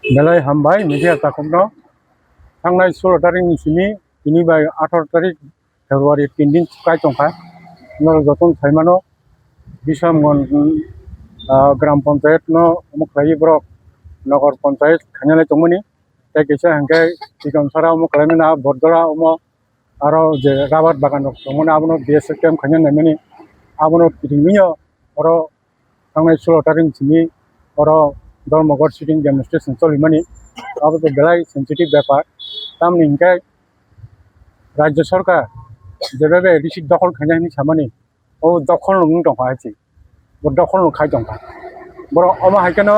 Belai hambai media takumno tangnai 16 tarik ni sini ini bai 18 tarik Februari 3 din kai tongka nol joton thaimano bisamgon gram panchayat no muklai brok nagor panchayat khanale tongmani tai kisa hangkai tikam sara muklaimena bordora omo aro je rabat bagan dok tongmani abono BSFM khanyan naimani abono tingmiyo oro tangnai 16 tarik sini oro ধর্মঘট sitting demonstration চলিমানি আবো বেলাই sensitive ব্যাপার তামনি Inkai রাজ্য সরকার যেভাবে রিসিক দখল খাইনি সামানি ও দখল নং দংখা আছি ব দখল নং খাই দংখা বড় অমা হাইকেন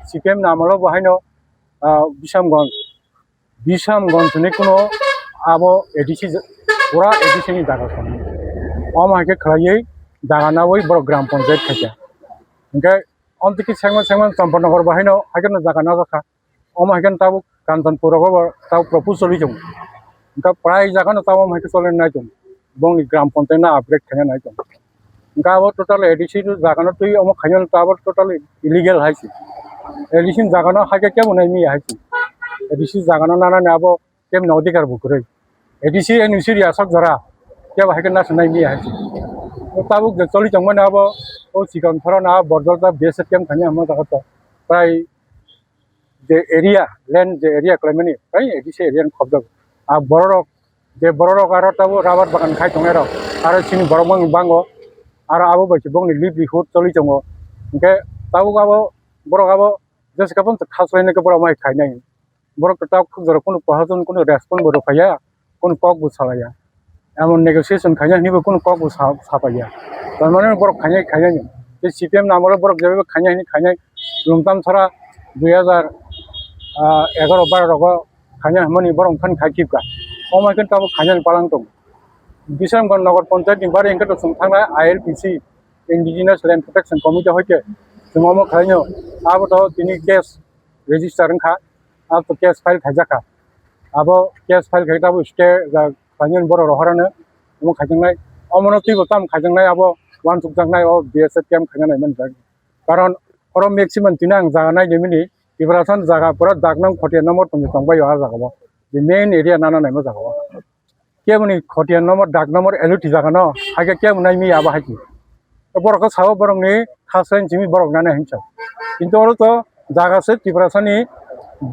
সিপিএম নামলো বাহাইনো বিশামগঞ্জ নি কোনো আবো এডিসি পুরা এডিসিনি জায়গা সম অমা হাইকে খাইयै জায়গা না ওই বড় গ্রাম পঞ্চায়েত খাইয়া ইনকাই অন্তকি সেগমান চম্পনগর বাহিনো হাইকেন জায়গা না জাখা অমা হাইকেন তাও কাঞ্চনপুরগো তাও প্রপোজ চলি দं ইনকা প্রায় জায়গানো তাও অমা হাইকে চলেন নাই দं বংনি গ্রাম পঞ্চায়েত না আপগ্রেড খাইয়া নাই দं ইনকা আবো টোটাল এডিসি জায়গানো তুই অমা খাইন তাও টোটাল ইলিগেল হাইছি এডিসি জায়গানো হাইকে কেমন মি হাইছি এডিসি জায়গানো নানা আবো কেমন অধিকার বুকুরই এডিসি এনসিরি আসক ধরা কেবা হাইকে না শুনাই মি হাইছি তাবুক চলি দंमोन আবো ও চিকন ফরনা বর্দলটা BSFM খানি আমা জায়গাতো প্রায় যে এরিয়া ল্যান্ড যে এরিয়া ক্লাইমানি প্রায় এডিসি এরিয়ান খবদ আর বড়রক আর তাবো রাবার বাগান খাই দंएरो আর সিনি বড়বং বাঙ্গো আর আবো বাইছে বংনি লিভলিহুড চলি দंगो ইনকে তাবো আবো বড় আবো জেসকাপন খাসলাইনাকে বড় মাই খাই নাই বড় তাও খুজর কোনো প্রশাসন কোনো রেসপন্স বড় ফাইয়া কোনো কক বুছালায়া এমন নেগোসিয়েশন খাইয়া নিবো কোনো কক সাপাইয়া তার মানে বড় খাইয়া যে সিপিএম নামলো বড় যেভাবে খাইয়া লুমতাম ছড়া 2011-12 খাইয়া হামনি বড় খান খাইকিবকা অমাইকেন তাবো খাইয়া পালাং দं বিশামগঞ্জ নগর পঞ্চায়েত নিবারে এনকে তো সুংথাंनाय ILPC indigenous land protection committee হইতে जोंमो खाइनो आबो तो दिनै केस रेजिस्टार खा अब तो केस फाइल खाइजाखा आबो केस फाइल खाइताबो स्टे खाइनो बर' रहरानो मो खाइजोंनाय अमनो तिबो ताम खाइजोंनाय आबो वान सुकजांनाय अ BSFM खाइनाय मोनबाय कारण अरो मैक्सिमाम दिना आं जागानाय देमिनि इब्रासन जागा पुरा दागनां खटिया नम्बर तंबाय आ जागाबो दि मेन एरिया नानाय मो जागाबो केमनि खटिया नम्बर दाग नम्बर एलुटि जागानो हागे केमनाय मी आबा हाकि बर'खौ साबो बर'नि खासलाइन जिमी बर'क नाने हिंसा किन्तु अरो तो जागासे तिब्रासानि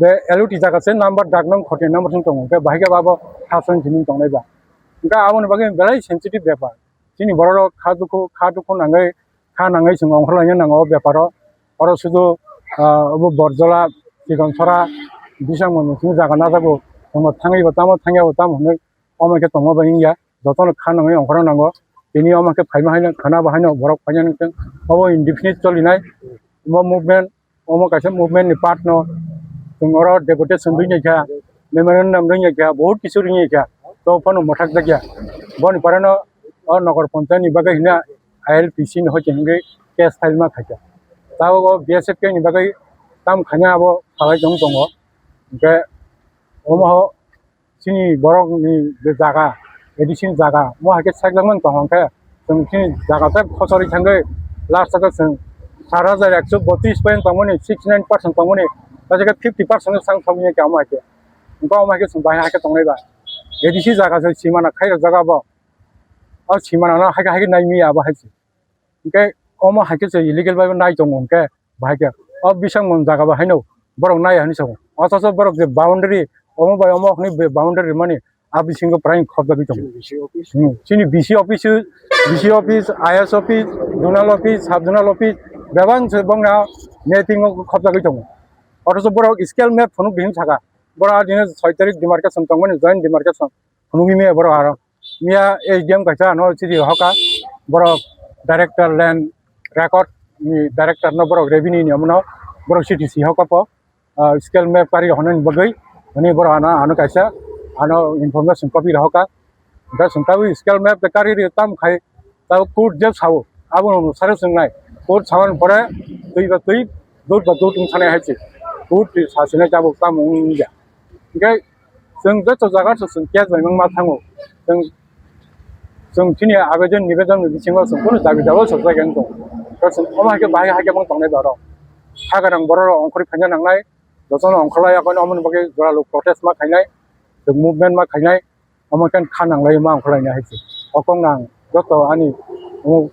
बे एलुटि जागासे नम्बर दागनां खटिया नम्बर दं के बाहायके बाबो खासलाइन जिमी दंनायबा इनका आबोनि बागै बेलाय सेंसिटिभ बेपार जोंनि बर' खादुखौ नाङै खानाङै जों अंखरलायनो नांगौ बेपाराव अरो शुधु बरजला सिगनसरा बिसांमोन जागा ना जागौ जों थाङैबो ताम होनो अमायके दङ बायनिया जतन खानाङै अंखर नांगौ बेनि अमायके फाइमा हायनो खाना बाहायनो बरफ फाइनो अबो इनडिफिनिट चलिनाय मुभमेन्ट अमा कासे मुभमेन्ट नि पार्ट न जों अरो डेपुटेशन बिनिखा मेमोरेन्डाम बिनिखा बहुत किछु रिनिखा तो फनो मथाक जागिया बनि पारानो अ नगर पञ्चायतनि बागै हिना ILPC नि होचेंगै केस फाइल मा खाइया ताव BSFK नि बागै ताम खाना आबो खालाय दं के अमा सिनि बरकनि जागा एडिसिन जागा मो हाके साइक्लांमोन दंके जों सिनि जागाते खसरि थांगै लास्ट तक जों 4132 तंमोनि 69% तंमोनि ताजेके 50% सांग समनि के अमाके उनका अमाके जों बाहाय हाके दंनायबा एडिसि जागा जों सिमाना खाइर जागाबो और सीमाना हाके नायमी आबा हाइसि इनके अमा हाके जे इलीगल बाय नाय दं उनके बाहायके अब बिसांमोन जागा बाहायनो बरक नाय हानि सगो अथस बरक जे बाउंडारी अमा बाय अमा हनि बाउंडारी माने आबि सिंगो प्राय खबदा दं सिनि BC office IS office zonal office सब जोनाल ऑफिस बेबां से बंगना नेटिंग खबदा दं अथस बरक स्केल मैप फनु बिन थागा बरा दिने 6 तारिख डिमार्केशन तंमोन जॉइंट डिमार्केशन फनुगि मे बरा मिया एजीएम काचा नो सिटी हका बरक director land record ni director no borok revenue ni amno borok CTC hokapo scale map kari honan bagai ani borok ano kaisa ano information copy hoka da sungtawi scale map de kari ri tam khai ta code je sawo abo sare sungnai code sawan pore tui ba tui dot ba dot thane hachi code sasine jabo tam ja ngai जों जत जागा जों case बायमों मा थाङो जों थिनि आबेदन निबेदन बिथिङाव जों कोनो दाबि दाबो सजायगोन दं जों अमाके बाहाय हाके मं तंनाय बारो हागारां बर' अंखरि खायना नांनाय जतन अंखलाय आगन अमन बगे जरालु प्रोटेस्ट मा खायनाय जों मुभमेन्ट मा खायनाय अमाकेन खानांलाय मा अंखलायना हायसि अकं नां जत आनि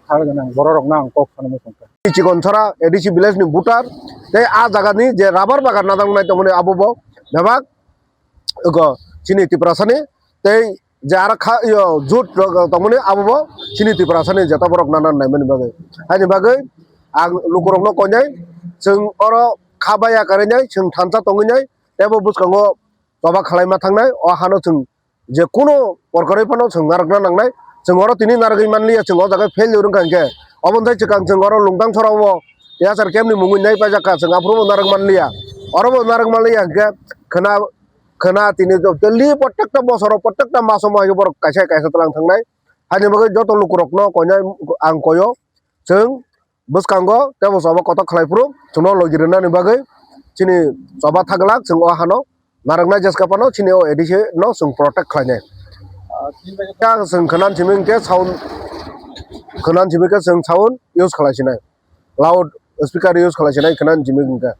खागोनां बर' रंना अंक खानमो संका चिकनसरा एडिसी विलेज नि भुटार ते आ जागानि जे राबार बागान नादांनाय तमने आबोबो बेबाक गो चिनि तिप्रासानि ते जार खा जुट तमने आबोबो चिनि तिप्रासानि जता बरक नानान नायमनि बागै हानि बागै आं लुकुरंनो कयनाय जों अरो खाबाया कारेनाय जों थानसा तंगिनाय तेबो बुसखांगो बाबा खालायमा थांनाय अ हानो जों जे कुनो परकरै फानो जों नारगना नांनाय जों अरो तिनि नारगै मानलिया जों अ जागा फेल लिरन कांके अबन्थाय चिकां जों अरो लुंदां सरावो यासार केमनि मुंगुनाय पाजाका जों आफ्रो नारग मानलिया अरो नारग मानलिया के खना खना तिनि जो दिल्ली प्रत्येकटा बसरो प्रत्येकटा मासमा यो बर कायसा कायसा तलां थांनाय हानि बागै जत लुकुरकनो कयनाय आं कयो जों बुसखांगो तेबो सबा कत खलायफ्रु जोंनो लगिरनानि बागै चिनि सबा थागलाक जों अ हानो नारगना जेसकापानो चिनि अ एडिसे नो जों प्रोटेक्ट खालायनाय दा जों खोनान थिमिंके साउन्ड खोनान थिमिंके जों साउन्ड इउज खालायसिनाय लाउड स्पिकार इउज खालायसिनाय खोनान थिमिंके